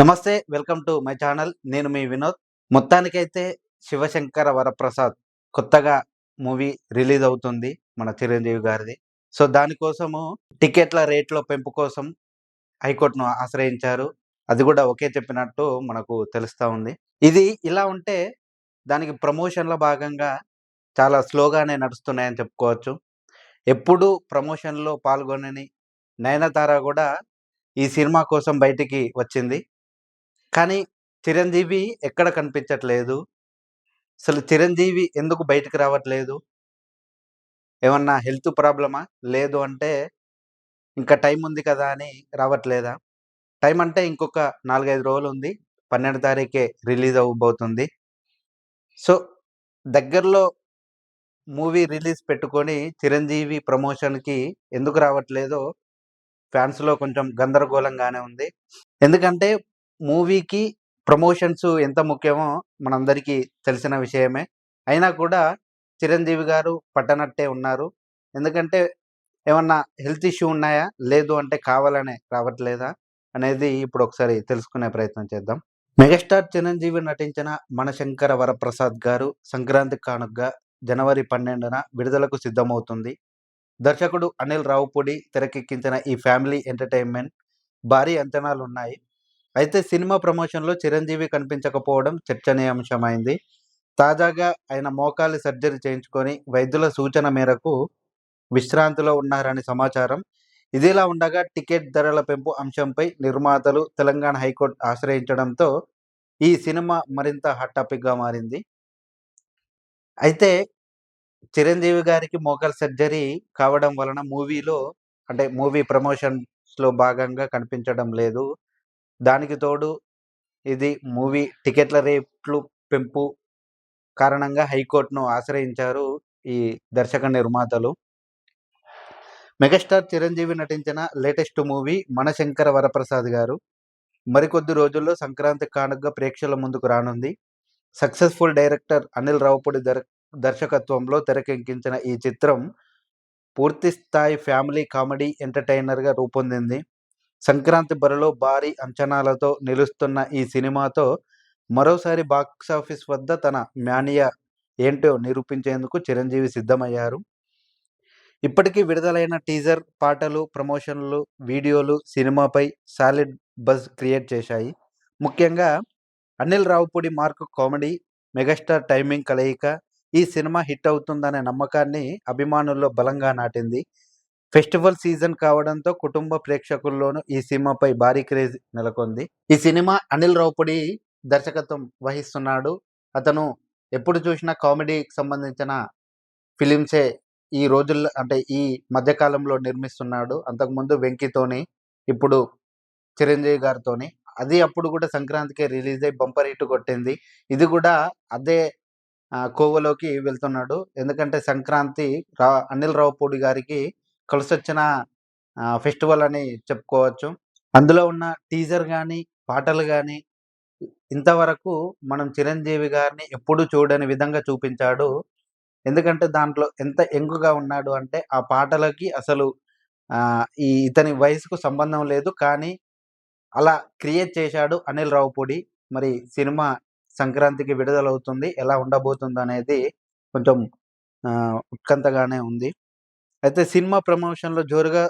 నమస్తే. Welcome to my channel. నేను మీ వినోద్. మొత్తానికైతే 'శివశంకర వరప్రసాద్' కొత్తగా మూవీ రిలీజ్ అవుతుంది మన చిరంజీవి గారిది. సో, దానికోసము టికెట్ల రేట్‌లో పెంపు కోసం హైకోర్ట్‌ను ఆశ్రయించారు. అది గూడా ఓకే చెప్పినట్టు మనకు తెలుస్తా ఉంది. ఇది ఇలా ఉంటే దానికి ప్రమోషన్‌లో భాగంగా చాలా స్లోగానే నడుస్తున్నాయని చెప్పుకోవచ్చు. ఎప్పుడూ ప్రమోషన్‌లో పాల్గొనని 'నయనతార' గూడా ఈ సినిమా కోసం బయటికి వచ్చింది. కానీ చిరంజీవి ఎక్కడ కనిపించట్లేదు. అసలు చిరంజీవి ఎందుకు బయటికి రావట్లేదు? ఏమన్నా హెల్త్ ప్రాబ్లమా? లేదు అంటే ఇంకా టైం ఉంది కదా అని రావట్లేదా? టైం అంటే ఇంకొక 4, 5 రోజులుంది. 12 తారీఖే రిలీజ్ అవ్వబోతుంది. సో, దగ్గరలో మూవీ రిలీజ్ పెట్టుకొని చిరంజీవి ప్రమోషన్‌కి ఎందుకు రావట్లేదో ఫ్యాన్స్‌లో కొంచెం గందరగోళంగానే ఉంది. ఎందుకంటే మూవీకి ప్రమోషన్స్ ఎంత ముఖ్యమో మనందరికీ తెలిసిన విషయమే. అయినా కూడా చిరంజీవి గారు పట్టనట్టే ఉన్నారు. ఎందుకంటే ఏమన్నా హెల్త్ ఇష్యూ ఉన్నాయా? లేదు అంటే కావాలనే రావట్లేదా? అనేది ఇప్పుడు ఒకసారి తెలుసుకునే ప్రయత్నం చేద్దాం. మెగాస్టార్ చిరంజీవి నటించిన 'మనశంకర వరప్రసాద్' గారు సంక్రాంతి కానుకగా జనవరి 12న విడుదలకు సిద్ధమవుతుంది. దర్శకుడు అనిల్ రావిపూడి తెరకెక్కించిన ఈ ఫ్యామిలీ ఎంటర్‌టైన్‌మెంట్ భారీ అంచనాలున్నాయి. అయితే సినిమా ప్రమోషన్‌లో చిరంజీవి కనిపించకపోవడం చర్చనీయాంశమైంది. తాజాగా ఆయన మోకాలి సర్జరీ చేయించుకొని వైద్యుల సూచన మేరకు విశ్రాంతిలో ఉన్నారని సమాచారం. ఇదిలా ఉండగా టికెట్ ధరల పెంపు అంశంపై నిర్మాతలు తెలంగాణ హైకోర్టు ఆశ్రయించడంతో ఈ సినిమా మరింత హాట్ టాపిక్‌గా మారింది. అయితే చిరంజీవి గారికి మోకాలు సర్జరీ కావడం వలన మూవీ ప్రమోషన్స్‌లో భాగంగా కనిపించడం లేదు. దానికి తోడు ఇది మూవీ టికెట్ల రేట్లు పెంపు కారణంగా హైకోర్ట్‌ను ఆశ్రయించారు ఈ దర్శక నిర్మాతలు. మెగాస్టార్ చిరంజీవి నటించిన లేటెస్ట్ మూవీ 'మనశంకర వరప్రసాద్' గారు మరికొద్ది రోజుల్లో సంక్రాంతి కానుకగా ప్రేక్షకుల ముందుకు రానుంది. సక్సెస్‌ఫుల్ డైరెక్టర్ అనిల్ రావిపూడి దర్శకత్వంలో తెరకెక్కించిన ఈ చిత్రం పూర్తి స్థాయి ఫ్యామిలీ కామెడీ ఎంటర్‌టైనర్‌గా రూపొందింది. సంక్రాంతి బరిలో భారీ అంచనాలతో నిలుస్తున్న ఈ సినిమాతో మరోసారి బాక్సాఫీస్ వద్ద తన మానియా ఏంటో నిరూపించేందుకు చిరంజీవి సిద్ధమయ్యారు. ఇప్పటికీ విడుదలైన టీజర్, పాటలు, ప్రమోషన్లు, వీడియోలు సినిమాపై సాలిడ్ బజ్ క్రియేట్ చేశాయి. ముఖ్యంగా Anil Ravipudi mark comedy, megastar timing కలయిక ఈ సినిమా హిట్ అవుతుందనే నమ్మకాన్ని అభిమానుల్లో బలంగా నాటింది. ఫెస్టివల్ సీజన్ కావడంతో కుటుంబ ప్రేక్షకుల్లోనూ ఈ సినిమాపై భారీ క్రేజ్ నెలకొంది. ఈ సినిమా అనిల్ రావిపూడి దర్శకత్వం వహిస్తున్నాడు. అతను ఎప్పుడు చూసినా కామెడీకి సంబంధించిన ఫిలిమ్సే ఈ రోజుల్లో అంటే ఈ మధ్య కాలంలో నిర్మిస్తున్నాడు. అంతకుముందు 'వెంకి'తోని, ఇప్పుడు చిరంజీవి గారితోని. అది అప్పుడు కూడా సంక్రాంతికే రిలీజ్ అయ్యి బంపర్ హిట్ కొట్టింది. ఇది కూడా అదే కోవలోకి వెళ్తున్నాడు. ఎందుకంటే సంక్రాంతి అనిల్ రావిపూడి గారికి కలిసొచ్చిన ఫెస్టివల్ అని చెప్పుకోవచ్చు. అందులో ఉన్న టీజర్ గాని, పాటలు గాని ఇంతవరకు మనం చిరంజీవి గారిని ఎప్పుడూ చూడని విధంగా చూపించాడు. ఎందుకంటే దాంట్లో ఎంత యంగ్‌గా ఉన్నాడు అంటే ఆ పాటలకి అసలు ఇతని వయసుకు సంబంధం లేదు. కానీ అలా క్రియేట్ చేశాడు అనిల్ రావిపూడి. మరి సినిమా సంక్రాంతికి విడుదలవుతుంది. ఎలా ఉండబోతుందనేది కొంచెం ఉత్కంఠగానే ఉంది. అయితే సినిమా ప్రమోషన్‌లో జోరుగా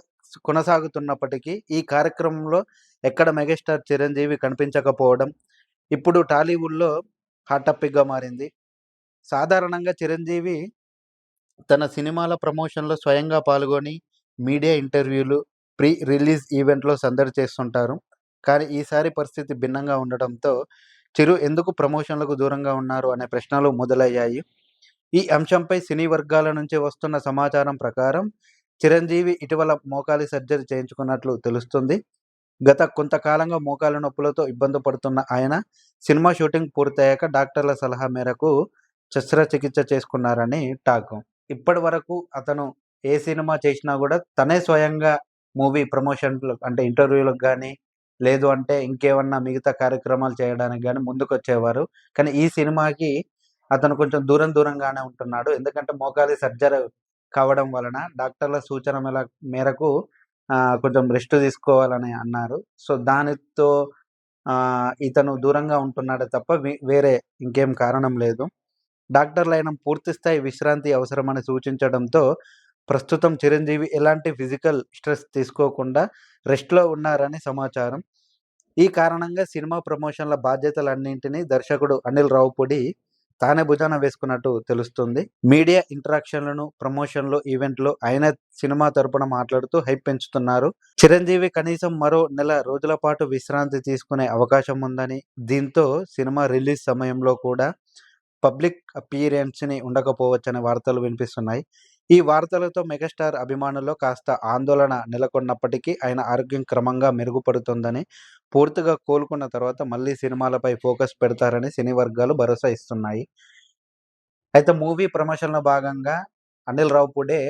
కొనసాగుతున్నప్పటికీ, ఈ కార్యక్రమంలో ఎక్కడ మెగాస్టార్ చిరంజీవి కనిపించకపోవడం ఇప్పుడు టాలీవుడ్‌లో హాట్ టాపిక్‌గా మారింది. సాధారణంగా చిరంజీవి తన సినిమాల ప్రమోషన్‌లో స్వయంగా పాల్గొని మీడియా ఇంటర్వ్యూలు, ప్రీ రిలీజ్ ఈవెంట్‌లో సందడి చేస్తుంటారు. కానీ ఈసారి పరిస్థితి భిన్నంగా ఉండడంతో చిరు ఎందుకు ప్రమోషన్‌లకు దూరంగా ఉన్నారు అనే ప్రశ్నలు మొదలయ్యాయి. ఈ అంశంపై సినీ వర్గాల నుంచి వస్తున్న సమాచారం ప్రకారం చిరంజీవి ఇటీవల మోకాలి సర్జరీ చేయించుకున్నట్లు తెలుస్తుంది. గత కొంతకాలంగా మోకాళ్ళ నొప్పులతో ఇబ్బంది పడుతున్న ఆయన సినిమా షూటింగ్ పూర్తయ్యాక డాక్టర్ల సలహా మేరకు శస్త్రచికిత్స చేసుకున్నారని టాక్. ఇప్పటివరకు అతను ఏ సినిమా చేసినా గూడా తనే స్వయంగా మూవీ ప్రమోషన్‌లు అంటే ఇంటర్వ్యూ‌లకు గానీ, లేదు అంటే ఇంకేమన్నా మిగతా కార్యక్రమాలు చేయడానికి గానీ ముందుకొచ్చేవారు. కానీ ఈ సినిమాకి అతను కొంచెం దూరంగానే ఉంటున్నాడు. ఎందుకంటే మోకాలి సర్జరీ కావడం వలన డాక్టర్ల సూచన మేరకు కొంచెం రెస్ట్ తీసుకోవాలని అన్నారు. సో, దానితో ఇతను దూరంగా ఉంటున్నాడే తప్ప వేరే ఇంకేం కారణం లేదు. డాక్టర్లైన పూర్తి స్థాయి విశ్రాంతి అవసరమని సూచించడంతో ప్రస్తుతం చిరంజీవి ఎలాంటి ఫిజికల్ స్ట్రెస్ తీసుకోకుండా రెస్ట్‌లో ఉన్నారని సమాచారం. ఈ కారణంగా సినిమా ప్రమోషన్‌ల బాధ్యతలన్నింటినీ దర్శకుడు అనిల్ రావిపూడి తానే భుజాన వేసుకున్నట్టు తెలుస్తుంది. మీడియా ఇంటరాక్షన్‌లను, ప్రమోషన్‌లు, ఈవెంట్‌లు ఆయన సినిమా తరపున మాట్లాడుతూ హైప్ పెంచుతున్నారు. చిరంజీవి కనీసం మరో నెల రోజుల పాటు విశ్రాంతి తీసుకునే అవకాశం ఉందని, దీంతో సినిమా రిలీజ్ సమయంలో కూడా పబ్లిక్ అపియరెన్స్‌ని ఉండకపోవచ్చనే వార్తలు వినిపిస్తున్నాయి. ఈ వార్తలతో మెగాస్టార్ అభిమానుల్లో కాస్త ఆందోళన నెలకొన్నప్పటికీ ఆయన ఆరోగ్యం క్రమంగా మెరుగుపడుతుందని, పూర్తిగా కోలుకున్న తర్వాత మళ్ళీ సినిమాలపై ఫోకస్ పెడతారని సినీ వర్గాలు భరోసా ఇస్తున్నాయి. అయితే మూవీ ప్రమోషన్‌లో భాగంగా అనిల్ రావిపూడే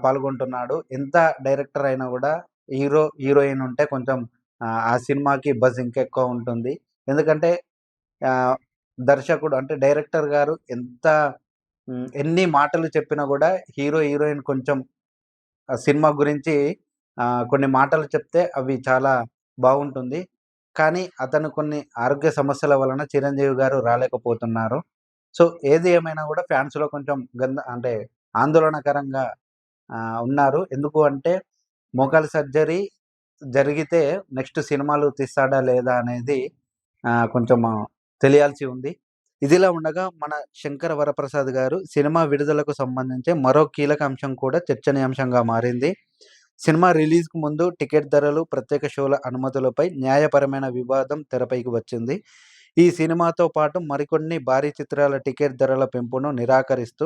పాల్గొంటున్నాడు. ఎంత డైరెక్టర్ అయినా గూడా హీరో, హీరోయిన్ ఉంటే కొంచెం ఆ సినిమాకి బజ్ ఇంకెక్కువ ఉంటుంది. ఎందుకంటే ఆహ్, దర్శకుడు అంటే డైరెక్టర్ గారు ఎన్ని మాటలు చెప్పినా గూడా హీరో, హీరోయిన్ కొంచెం ఆ సినిమా గురించి కొన్ని మాటలు చెప్తే అవి చాలా బావుంటుంది. కానీ అతను కొన్ని ఆరోగ్య సమస్యల వలన చిరంజీవి గారు రాలేకపోతున్నారు. సో, ఏది ఏమైనా గూడా ఫ్యాన్స్‌లో కొంచెం అంటే ఆందోళనకరంగా ఉన్నారు. ఎందుకు అంటే మోకాలు సర్జరీ జరిగితే నెక్స్ట్ సినిమాలు తీస్తాడా లేదా అనేది కొంచెం తెలియాల్సి ఉంది. ఇదిలా ఉండగా మన 'శంకర వరప్రసాద్' గారు సినిమా విడుదలకు సంబంధించి మరో కీలక అంశం కూడా చర్చనీయాంశంగా మారింది. సినిమా రిలీజ్‌కు ముందు టికెట్ ధరలు, ప్రత్యేక షోల అనుమతులపై న్యాయపరమైన వివాదం తెరపైకి వచ్చింది. ఈ సినిమాతో పాటు మరికొన్ని భారీ చిత్రాల టికెట్ ధరల పెంపును నిరాకరిస్తూ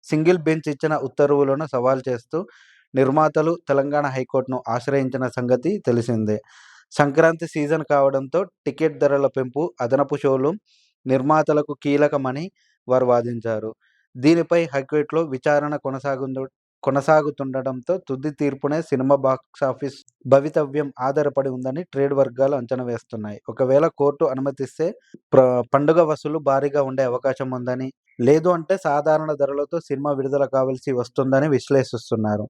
సింగిల్ బెంచ్ ఇచ్చిన ఉత్తర్వులను సవాల్ చేస్తూ నిర్మాతలు తెలంగాణ హైకోర్టును ఆశ్రయించిన సంగతి తెలిసిందే. సంక్రాంతి సీజన్ కావడంతో టికెట్ ధరల పెంపు, అదనపు షోలు నిర్మాతలకు కీలకమని వారు వాదించారు. దీనిపై హైకోర్టులో విచారణ కొనసాగుతుండటంతో తుది తీర్పునే సినిమా బాక్సాఫీస్ భవితవ్యం ఆధారపడి ఉందని ట్రేడ్ వర్గాలు అంచనా వేస్తున్నాయి. ఒకవేళ కోర్టు అనుమతిస్తే పండుగ వసూళ్లు భారీగా ఉండే అవకాశం ఉందని, లేదు అంటే సాధారణ ధరలతో సినిమా విడుదల కావాల్సి వస్తుందని విశ్లేషిస్తున్నారు.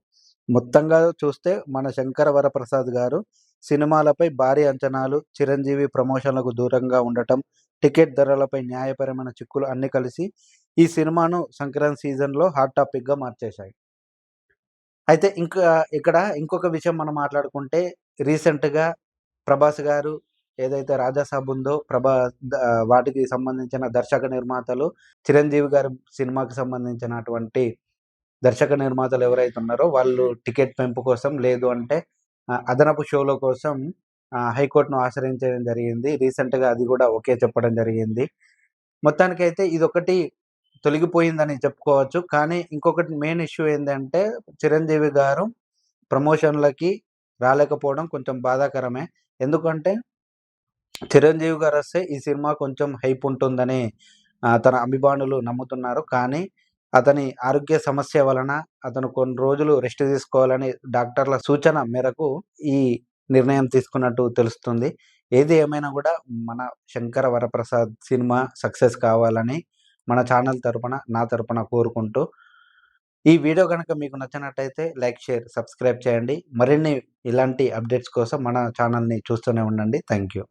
మొత్తంగా చూస్తే మన శంకర వరప్రసాద్ గారు సినిమాలపై భారీ అంచనాలు, చిరంజీవి ప్రమోషన్లకు దూరంగా ఉండటం, టికెట్ ధరలపై న్యాయపరమైన చిక్కులు అన్నీ కలిసి ఈ సినిమాను సంక్రాంతి సీజన్‌లో హాట్ టాపిక్‌గా మార్చేశాయి. అయితే ఇక్కడ ఇంకొక విషయం మనం మాట్లాడుకుంటే రీసెంట్‌గా ప్రభాస్ గారు ఏదైతే 'రాజాసాబ్' ఉందో వాటికి సంబంధించిన దర్శక నిర్మాతలు చిరంజీవి గారి సినిమాకి సంబంధించినటువంటి దర్శక నిర్మాతలు ఎవరైతే ఉన్నారో వాళ్ళు టికెట్ పెంపు కోసం లేదు అంటే అదనపు షోల కోసం హైకోర్టును ఆశ్రయించడం జరిగింది. రీసెంట్‌గా అది కూడా ఓకే చెప్పడం జరిగింది. మొత్తానికైతే ఇదొకటి తొలగిపోయిందని చెప్పుకోవచ్చు. కానీ ఇంకొకటి మెయిన్ ఇష్యూ ఏందంటే చిరంజీవి గారు ప్రమోషన్‌లకి రాలేకపోవడం కొంచెం బాధాకరమే. ఎందుకంటే చిరంజీవి గారొస్తే ఈ సినిమా కొంచెం హైప్ ఉంటుందని తన అభిమానులు నమ్ముతున్నారు. కానీ అతని ఆరోగ్య సమస్య వలన అతను కొన్ని రోజులు రెస్ట్ తీసుకోవాలని డాక్టర్ల సూచన మేరకు ఈ నిర్ణయం తీసుకున్నట్టు తెలుస్తుంది. ఏది ఏమైనా గూడా మన 'శంకర వరప్రసాద్' సినిమా సక్సెస్ కావాలని మన ఛానల్ తరపున, నా తరపున కోరుకుంటూ, ఈ వీడియో గనక మీకు నచ్చినట్టయితే లైక్, షేర్, సబ్స్క్రైబ్ చేయండి. మరిన్ని ఇలాంటి అప్డేట్స్ కోసం మన ఛానల్‌ని చూస్తూనే ఉండండి. Thank you.